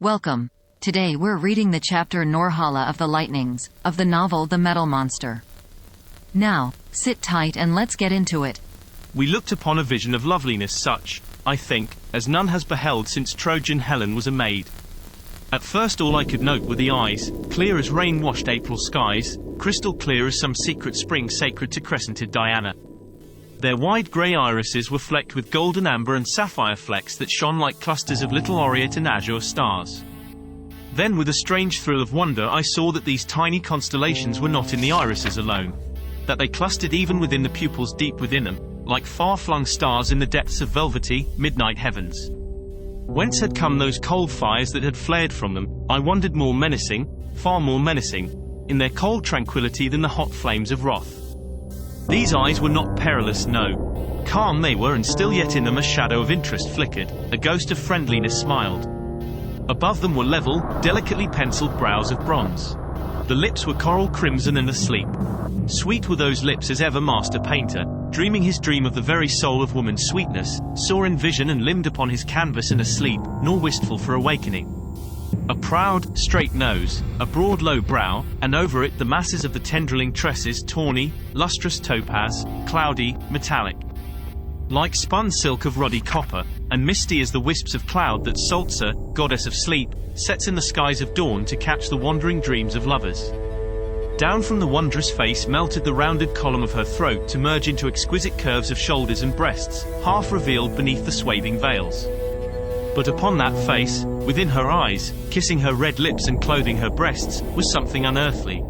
Welcome. Today we're reading the chapter NORHALA of the Lightnings, of the novel The Metal Monster. Now, sit tight and let's get into it. We looked upon a vision of loveliness such, I think, as none has beheld since Trojan Helen was a maid. At first all I could note were the eyes, clear as rain-washed April skies, crystal clear as some secret spring sacred to crescented Diana. Their wide grey irises were flecked with golden amber and sapphire flecks that shone like clusters of little aureate and azure stars. Then with a strange thrill of wonder I saw that these tiny constellations were not in the irises alone, that they clustered even within the pupils deep within them, like far-flung stars in the depths of velvety, midnight heavens. Whence had come those cold fires that had flared from them, I wondered, more menacing, far more menacing, in their cold tranquility than the hot flames of wrath. These eyes were not perilous, no. Calm they were, and still yet in them a shadow of interest flickered, a ghost of friendliness smiled. Above them were level, delicately penciled brows of bronze. The lips were coral crimson and asleep. Sweet were those lips as ever master painter, dreaming his dream of the very soul of woman's sweetness, saw in vision and limned upon his canvas and asleep, nor wistful for awakening. A proud, straight nose, a broad low brow, and over it the masses of the tendriling tresses, tawny, lustrous topaz, cloudy, metallic. Like spun silk of ruddy copper, and misty as the wisps of cloud that Saltsa, goddess of sleep, sets in the skies of dawn to catch the wandering dreams of lovers. Down from the wondrous face melted the rounded column of her throat to merge into exquisite curves of shoulders and breasts, half revealed beneath the swathing veils. But upon that face, within her eyes, kissing her red lips and clothing her breasts, was something unearthly.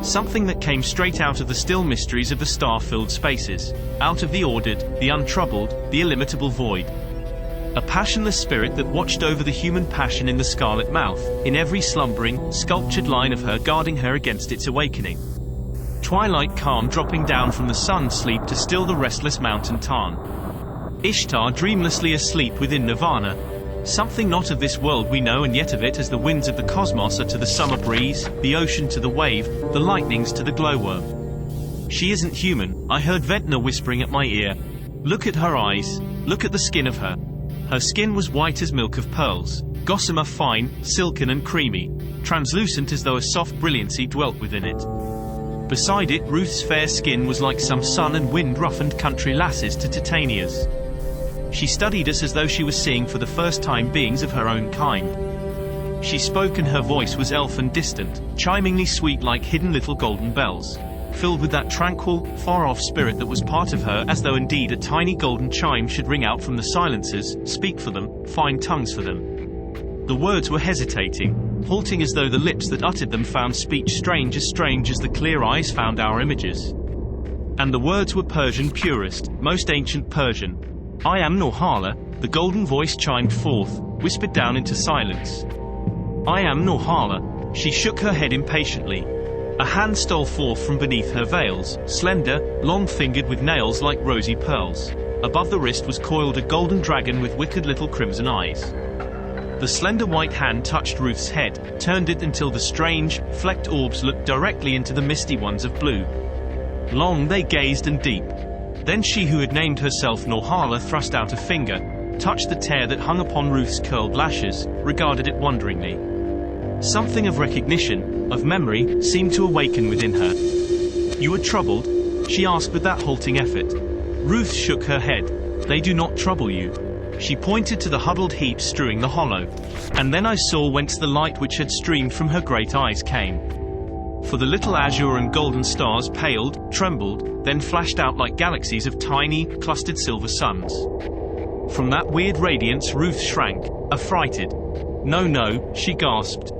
Something that came straight out of the still mysteries of the star-filled spaces, out of the ordered, the untroubled, the illimitable void. A passionless spirit that watched over the human passion in the scarlet mouth, in every slumbering, sculptured line of her, guarding her against its awakening. Twilight calm dropping down from the sun sleep to still the restless mountain tarn. Ishtar dreamlessly asleep within nirvana. Something not of this world we know, and yet of it as the winds of the cosmos are to the summer breeze, the ocean to the wave, the lightnings to the glowworm. She isn't human, I heard Ventnor whispering at my ear. Look at her eyes, look at the skin of her. Her skin was white as milk of pearls, gossamer fine, silken and creamy, translucent as though a soft brilliancy dwelt within it. Beside it Ruth's fair skin was like some sun and wind roughened country lasses to Titania's. She studied us as though she was seeing for the first time beings of her own kind. She spoke and her voice was elfin distant, chimingly sweet like hidden little golden bells, filled with that tranquil, far-off spirit that was part of her, as though indeed a tiny golden chime should ring out from the silences, speak for them, find tongues for them. The words were hesitating, halting as though the lips that uttered them found speech strange as the clear eyes found our images. And the words were Persian purest, most ancient Persian. I am NORHALA, the golden voice chimed forth, whispered down into silence. I am NORHALA. She shook her head impatiently. A hand stole forth from beneath her veils, slender, long-fingered with nails like rosy pearls. Above the wrist was coiled a golden dragon with wicked little crimson eyes. The slender white hand touched Ruth's head, turned it until the strange, flecked orbs looked directly into the misty ones of blue. Long they gazed and deep. Then she who had named herself NORHALA thrust out a finger, touched the tear that hung upon Ruth's curled lashes, regarded it wonderingly. Something of recognition, of memory, seemed to awaken within her. You are troubled? She asked with that halting effort. Ruth shook her head. They do not trouble you. She pointed to the huddled heap strewing the hollow. And then I saw whence the light which had streamed from her great eyes came. For the little azure and golden stars paled, trembled, then flashed out like galaxies of tiny, clustered silver suns. From that weird radiance Ruth shrank, affrighted. No, no, she gasped.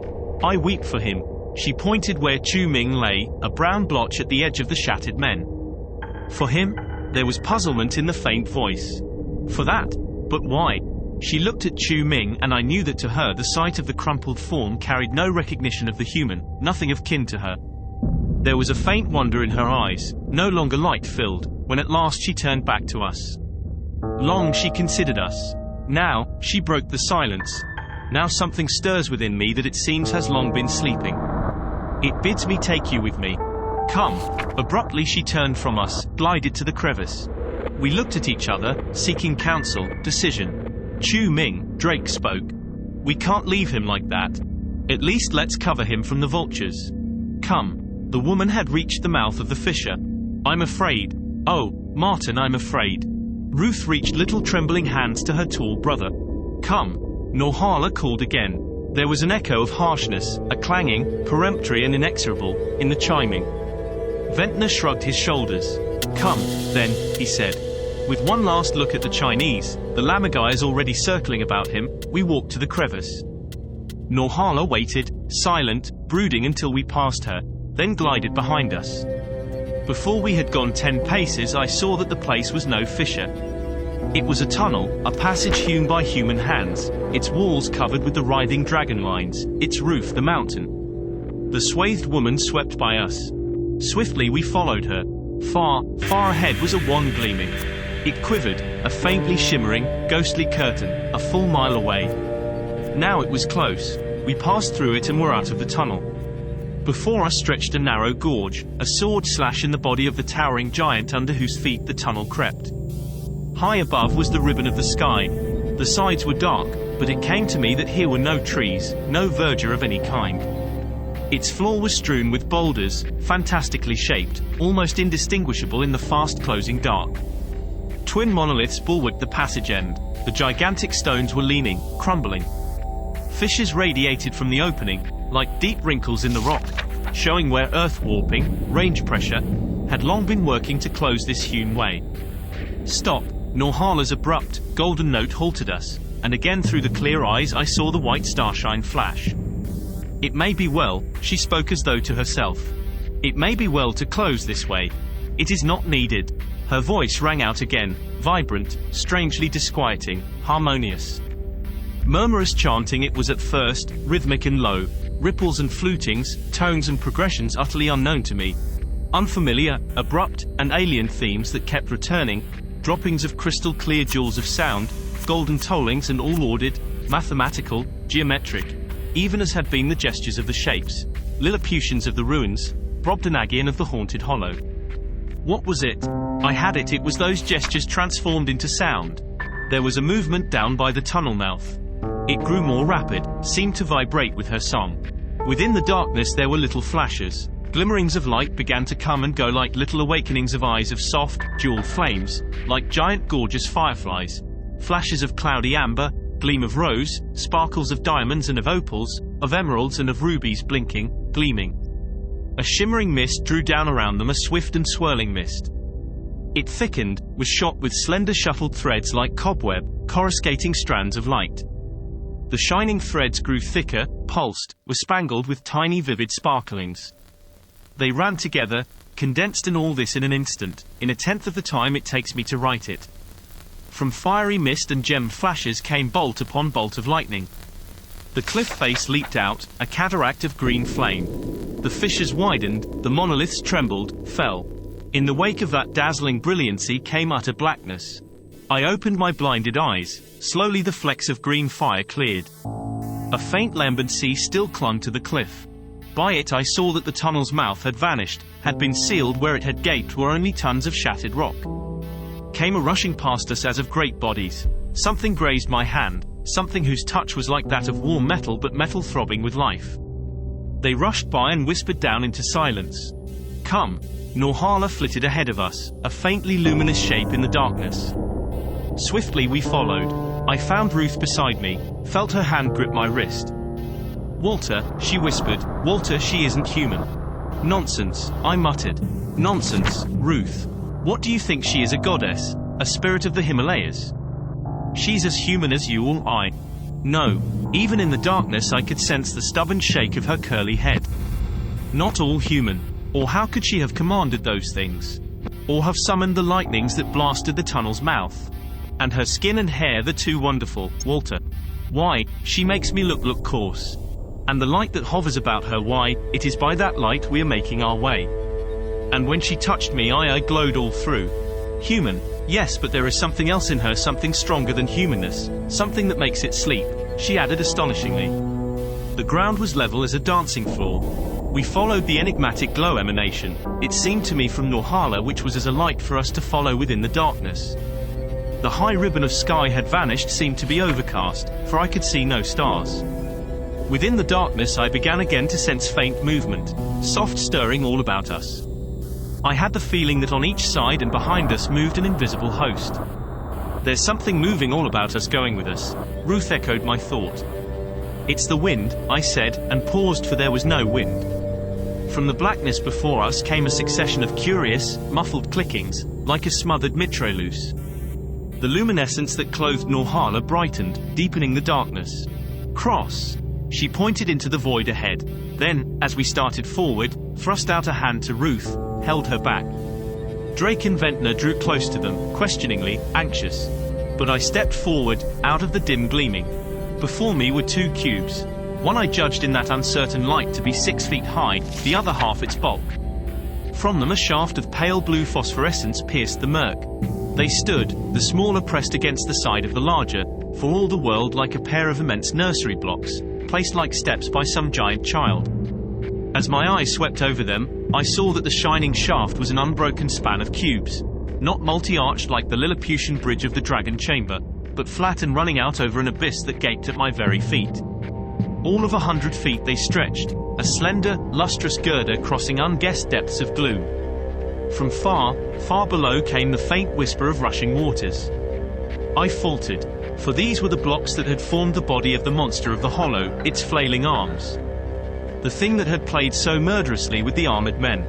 I weep for him. She pointed where Chu Ming lay, a brown blotch at the edge of the shattered men. For him? There was puzzlement in the faint voice. For that? But why? She looked at Chu Ming, and I knew that to her the sight of the crumpled form carried no recognition of the human, nothing of kin to her. There was a faint wonder in her eyes, no longer light-filled, when at last she turned back to us. Long she considered us. Now, she broke the silence. Now something stirs within me that it seems has long been sleeping. It bids me take you with me. Come. Abruptly she turned from us, glided to the crevice. We looked at each other, seeking counsel, decision. Chu Ming, Drake spoke. We can't leave him like that. At least let's cover him from the vultures. Come. The woman had reached the mouth of the fissure. I'm afraid. Oh, Martin, I'm afraid. Ruth reached little trembling hands to her tall brother. Come. NORHALA called again. There was an echo of harshness, a clanging, peremptory and inexorable, in the chiming. Ventnor shrugged his shoulders. Come, then, he said. With one last look at the Chinese, the Lamaguyas already circling about him, we walked to the crevice. NORHALA waited, silent, brooding until we passed her, then glided behind us. Before we had gone 10 paces, I saw that the place was no fissure. It was a tunnel, a passage hewn by human hands, its walls covered with the writhing dragon lines, its roof the mountain. The swathed woman swept by us. Swiftly we followed her. Far, far ahead was a wand gleaming. It quivered, a faintly shimmering, ghostly curtain, a full mile away. Now it was close. We passed through it and were out of the tunnel. Before us stretched a narrow gorge, a sword slash in the body of the towering giant under whose feet the tunnel crept. High above was the ribbon of the sky. The sides were dark, but it came to me that here were no trees, no verdure of any kind. Its floor was strewn with boulders, fantastically shaped, almost indistinguishable in the fast-closing dark. Twin monoliths bulwarked the passage end. The gigantic stones were leaning, crumbling. Fissures radiated from the opening, like deep wrinkles in the rock, showing where earth warping, range pressure, had long been working to close this hewn way. Stop! NORHALA's abrupt, golden note halted us, and again through the clear eyes I saw the white starshine flash. It may be well, she spoke as though to herself. It may be well to close this way. It is not needed. Her voice rang out again, vibrant, strangely disquieting, harmonious. Murmurous chanting it was at first, rhythmic and low, ripples and flutings, tones and progressions utterly unknown to me. Unfamiliar, abrupt, and alien themes that kept returning, droppings of crystal clear jewels of sound, golden tollings and all ordered, mathematical, geometric, even as had been the gestures of the shapes, Lilliputians of the ruins, Brobdingnagian of the haunted hollow. What was it? I had it was those gestures transformed into sound. There was a movement down by the tunnel mouth. It grew more rapid, seemed to vibrate with her song. Within the darkness there were little flashes. Glimmerings of light began to come and go like little awakenings of eyes of soft, jeweled flames, like giant gorgeous fireflies. Flashes of cloudy amber, gleam of rose, sparkles of diamonds and of opals, of emeralds and of rubies blinking, gleaming. A shimmering mist drew down around them, a swift and swirling mist. It thickened, was shot with slender shuffled threads like cobweb, coruscating strands of light. The shining threads grew thicker, pulsed, were spangled with tiny vivid sparklings. They ran together, condensed, and all this in an instant, in a tenth of the time it takes me to write it. From fiery mist and gemmed flashes came bolt upon bolt of lightning. The cliff face leaped out, a cataract of green flame. The fissures widened, the monoliths trembled, fell. In the wake of that dazzling brilliancy came utter blackness. I opened my blinded eyes. Slowly the flecks of green fire cleared. A faint lambent sea still clung to the cliff. By it I saw that the tunnel's mouth had vanished, had been sealed. Where it had gaped were only tons of shattered rock. Came a rushing past us as of great bodies. Something grazed my hand, something whose touch was like that of warm metal, but metal throbbing with life. They rushed by and whispered down into silence. Come. NORHALA flitted ahead of us, a faintly luminous shape in the darkness. Swiftly we followed. I found Ruth beside me, felt her hand grip my wrist. Walter, she whispered, Walter, she isn't human. Nonsense, I muttered. Nonsense, Ruth. What do you think she is, a goddess? A spirit of the Himalayas? She's as human as you or I. No, even in the darkness I could sense the stubborn shake of her curly head. Not all human. Or how could she have commanded those things? Or have summoned the lightnings that blasted the tunnel's mouth? And her skin and hair, the too wonderful, Walter. Why, she makes me look coarse. And the light that hovers about her, why, it is by that light we are making our way. And when she touched me, I glowed all through. Human, yes, but there is something else in her, something stronger than humanness, something that makes it sleep, she added astonishingly. The ground was level as a dancing floor. We followed the enigmatic glow emanation. It seemed to me from NORHALA, which was as a light for us to follow within the darkness. The high ribbon of sky had vanished, seemed to be overcast, for I could see no stars. Within the darkness I began again to sense faint movement, soft stirring all about us. I had the feeling that on each side and behind us moved an invisible host. "There's something moving all about us, going with us," Ruth echoed my thought. "It's the wind," I said, and paused, for there was no wind. From the blackness before us came a succession of curious, muffled clickings, like a smothered mitrailleuse. The luminescence that clothed NORHALA brightened, deepening the darkness. "Cross!" She pointed into the void ahead. Then, as we started forward, thrust out a hand to Ruth, held her back. Drake and Ventnor drew close to them, questioningly, anxious. But I stepped forward, out of the dim gleaming. Before me were two cubes. One I judged in that uncertain light to be 6 feet high, the other half its bulk. From them a shaft of pale blue phosphorescence pierced the murk. They stood, the smaller pressed against the side of the larger, for all the world like a pair of immense nursery blocks, placed like steps by some giant child. As my eyes swept over them, I saw that the shining shaft was an unbroken span of cubes, not multi-arched like the Lilliputian bridge of the Dragon Chamber, but flat and running out over an abyss that gaped at my very feet. All of 100 feet they stretched, a slender, lustrous girder crossing unguessed depths of gloom. From far, far below came the faint whisper of rushing waters. I faltered, for these were the blocks that had formed the body of the monster of the hollow, its flailing arms. The thing that had played so murderously with the armored men,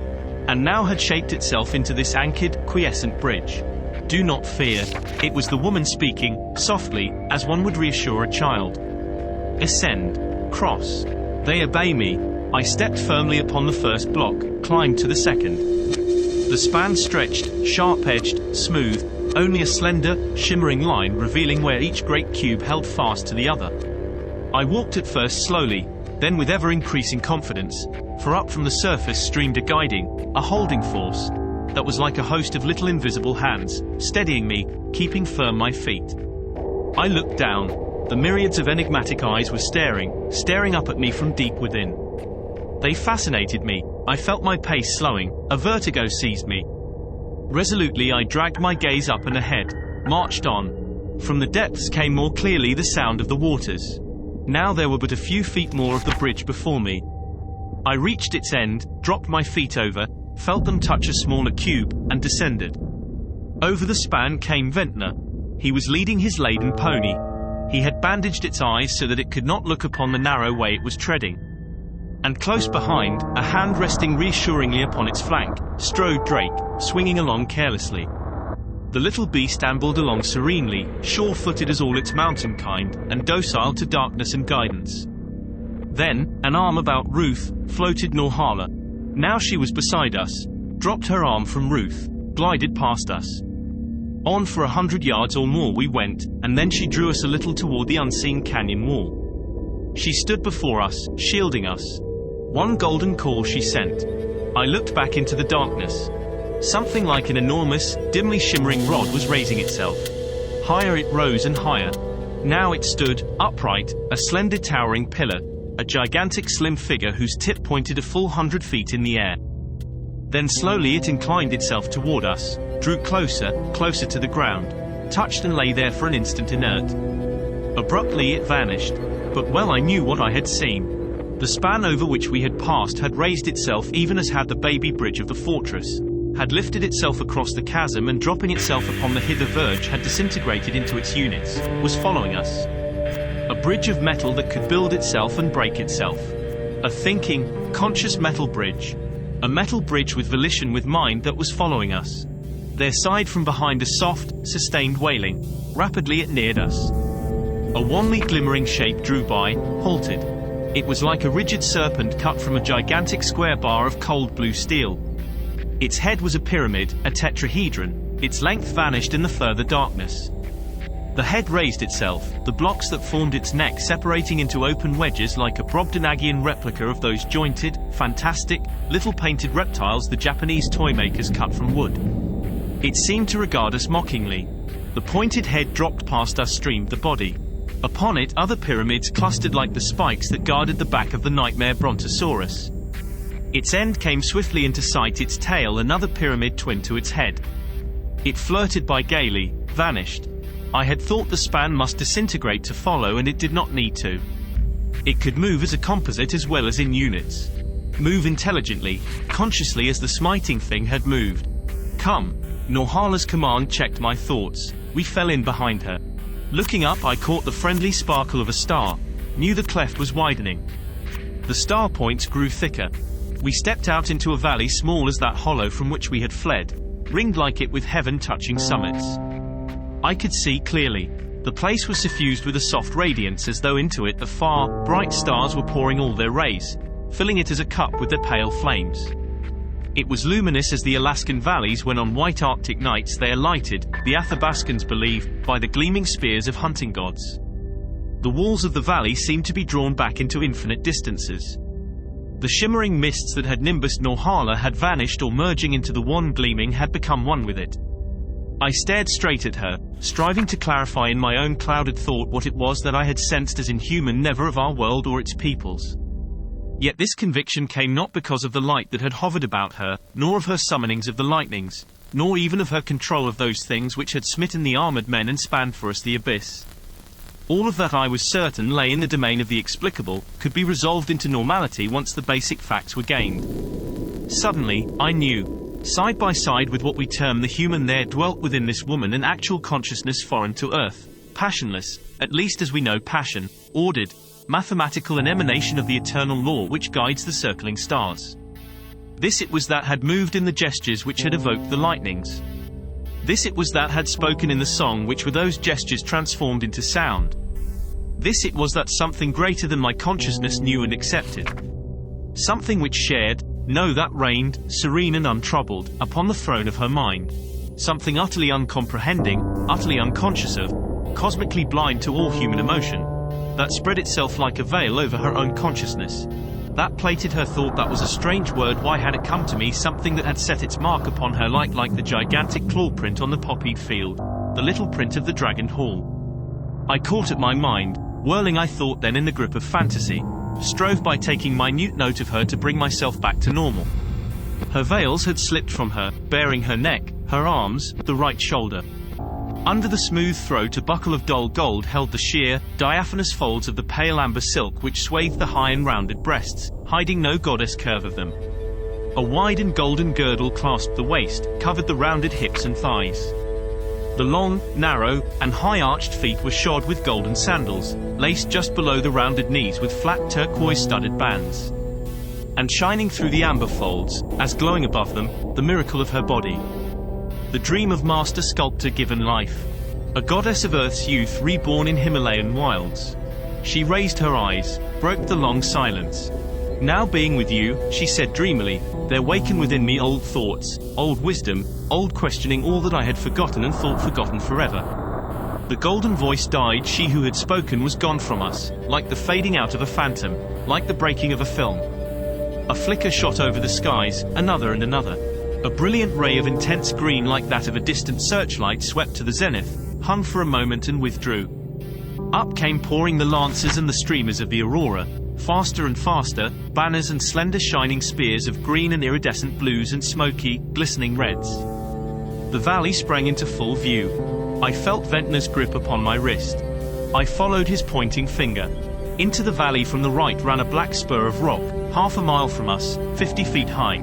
and now had shaped itself into this anchored, quiescent bridge. "Do not fear," it was the woman speaking, softly, as one would reassure a child. "Ascend. Cross. They obey me." I stepped firmly upon the first block, climbed to the second. The span stretched, sharp-edged, smooth, only a slender, shimmering line revealing where each great cube held fast to the other. I walked at first slowly, then with ever-increasing confidence, for up from the surface streamed a guiding, a holding force, that was like a host of little invisible hands, steadying me, keeping firm my feet. I looked down. The myriads of enigmatic eyes were staring up at me from deep within. They fascinated me. I felt my pace slowing, a vertigo seized me. Resolutely I dragged my gaze up and ahead, marched on. From the depths came more clearly the sound of the waters. Now there were but a few feet more of the bridge before me. I reached its end, dropped my feet over, felt them touch a smaller cube, and descended. Over the span came Ventnor. He was leading his laden pony. He had bandaged its eyes so that it could not look upon the narrow way it was treading. And close behind, a hand resting reassuringly upon its flank, strode Drake, swinging along carelessly. The little beast ambled along serenely, sure-footed as all its mountain kind, and docile to darkness and guidance. Then, an arm about Ruth, floated NORHALA. Now she was beside us, dropped her arm from Ruth, glided past us. On for 100 yards or more we went, and then she drew us a little toward the unseen canyon wall. She stood before us, shielding us. One golden call she sent. I looked back into the darkness. Something like an enormous, dimly shimmering rod was raising itself. Higher it rose and higher. Now it stood, upright, a slender towering pillar, a gigantic slim figure whose tip pointed a full 100 feet in the air. Then slowly it inclined itself toward us, drew closer, closer to the ground, touched and lay there for an instant inert. Abruptly it vanished, but well I knew what I had seen. The span over which we had passed had raised itself even as had the baby bridge of the fortress, had lifted itself across the chasm and dropping itself upon the hither verge had disintegrated into its units, was following us. A bridge of metal that could build itself and break itself. A thinking, conscious metal bridge. A metal bridge with volition, with mind, that was following us. There sighed from behind a soft, sustained wailing. Rapidly it neared us. A wanly glimmering shape drew by, halted. It was like a rigid serpent cut from a gigantic square bar of cold blue steel. Its head was a pyramid, a tetrahedron. Its length vanished in the further darkness. The head raised itself, the blocks that formed its neck separating into open wedges like a Brobdingnagian replica of those jointed, fantastic, little painted reptiles the Japanese toy makers cut from wood. It seemed to regard us mockingly. The pointed head dropped past us, streamed the body. Upon it other pyramids clustered like the spikes that guarded the back of the nightmare Brontosaurus. Its end came swiftly into sight, its tail another pyramid twin to its head. It flirted by gaily, vanished. I had thought the span must disintegrate to follow, and it did not need to. It could move as a composite as well as in units. Move intelligently, consciously as the smiting thing had moved. Come. Norhala's command checked my thoughts. We fell in behind her. Looking up, I caught the friendly sparkle of a star. Knew the cleft was widening. The star points grew thicker. We stepped out into a valley small as that hollow from which we had fled, ringed like it with heaven-touching summits. I could see clearly. The place was suffused with a soft radiance, as though into it the far, bright stars were pouring all their rays, filling it as a cup with their pale flames. It was luminous as the Alaskan valleys when on white Arctic nights they are lighted, the Athabascans believe, by the gleaming spears of hunting gods. The walls of the valley seemed to be drawn back into infinite distances. The shimmering mists that had nimbused Norhala had vanished, or merging into the wan gleaming had become one with it. I stared straight at her, striving to clarify in my own clouded thought what it was that I had sensed as inhuman never of our world or its peoples. Yet this conviction came not because of the light that had hovered about her, nor of her summonings of the lightnings, nor even of her control of those things which had smitten the armored men and spanned for us the abyss. All of that, I was certain, lay in the domain of the explicable, could be resolved into normality once the basic facts were gained. Suddenly, I knew. Side by side with what we term the human, there dwelt within this woman an actual consciousness foreign to earth, passionless, at least as we know passion, ordered, mathematical, an emanation of the eternal law which guides the circling stars. This it was that had moved in the gestures which had evoked the lightnings. This it was that had spoken in the song which were those gestures transformed into sound. This it was that something greater than my consciousness knew and accepted. Something which shared, no, that reigned, serene and untroubled, upon the throne of her mind. Something utterly uncomprehending, utterly unconscious of, cosmically blind to all human emotion, that spread itself like a veil over her own consciousness. That plated her thought. That was a strange word. Why had it come to me? Something that had set its mark upon her, like the gigantic claw print on the poppied field, the little print of the dragoned hall. I caught at my mind, whirling I thought then in the grip of fantasy, strove by taking minute note of her to bring myself back to normal. Her veils had slipped from her, baring her neck, her arms, the right shoulder. Under the smooth throat a buckle of dull gold held the sheer, diaphanous folds of the pale amber silk which swathed the high and rounded breasts, hiding no goddess curve of them. A wide and golden girdle clasped the waist, covered the rounded hips and thighs. The long, narrow, and high-arched feet were shod with golden sandals, laced just below the rounded knees with flat turquoise-studded bands. And shining through the amber folds, as glowing above them, the miracle of her body. The dream of master sculptor given life. A goddess of earth's youth reborn in Himalayan wilds. She raised her eyes, broke the long silence. Now being with you, she said dreamily, there waken within me old thoughts, old wisdom, old questioning, all that I had forgotten and thought forgotten forever. The golden voice died. She who had spoken was gone from us, like the fading out of a phantom, like the breaking of a film. A flicker shot over the skies, another and another. A brilliant ray of intense green like that of a distant searchlight swept to the zenith, hung for a moment and withdrew. Up came pouring the lancers and the streamers of the aurora, faster and faster, banners and slender shining spears of green and iridescent blues and smoky, glistening reds. The valley sprang into full view. I felt Ventnor's grip upon my wrist. I followed his pointing finger. Into the valley from the right ran a black spur of rock, half a mile from us, 50 feet high.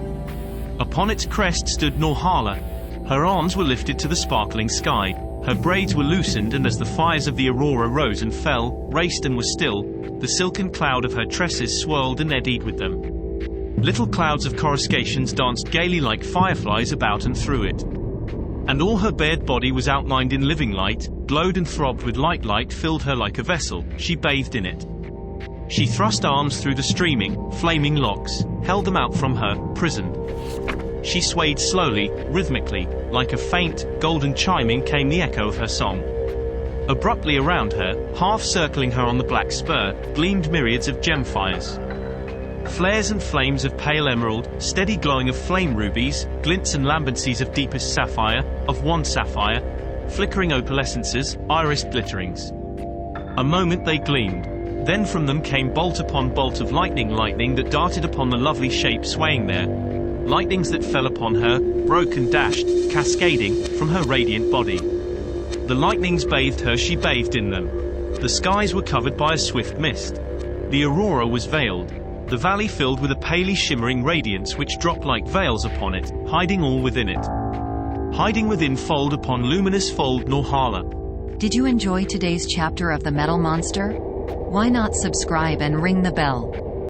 Upon its crest stood Norhala. Her arms were lifted to the sparkling sky, her braids were loosened, and as the fires of the aurora rose and fell, raced and were still, the silken cloud of her tresses swirled and eddied with them. Little clouds of coruscations danced gaily like fireflies about and through it. And all her bared body was outlined in living light, glowed and throbbed with light filled her like a vessel, she bathed in it. She thrust arms through the streaming, flaming locks, held them out from her, prisoned. She swayed slowly, rhythmically, like a faint, golden chiming came the echo of her song. Abruptly around her, half circling her on the black spur, gleamed myriads of gemfires. Flares and flames of pale emerald, steady glowing of flame rubies, glints and lambencies of deepest sapphire, of wan sapphire, flickering opalescences, irised glitterings. A moment they gleamed. Then from them came bolt upon bolt of lightning that darted upon the lovely shape swaying there. Lightnings that fell upon her, broke and dashed, cascading, from her radiant body. The lightnings bathed her, she bathed in them. The skies were covered by a swift mist. The aurora was veiled. The valley filled with a palely shimmering radiance which dropped like veils upon it, hiding all within it. Hiding within fold upon luminous fold NORHALA. Did you enjoy today's chapter of The Metal Monster? Why not subscribe and ring the bell?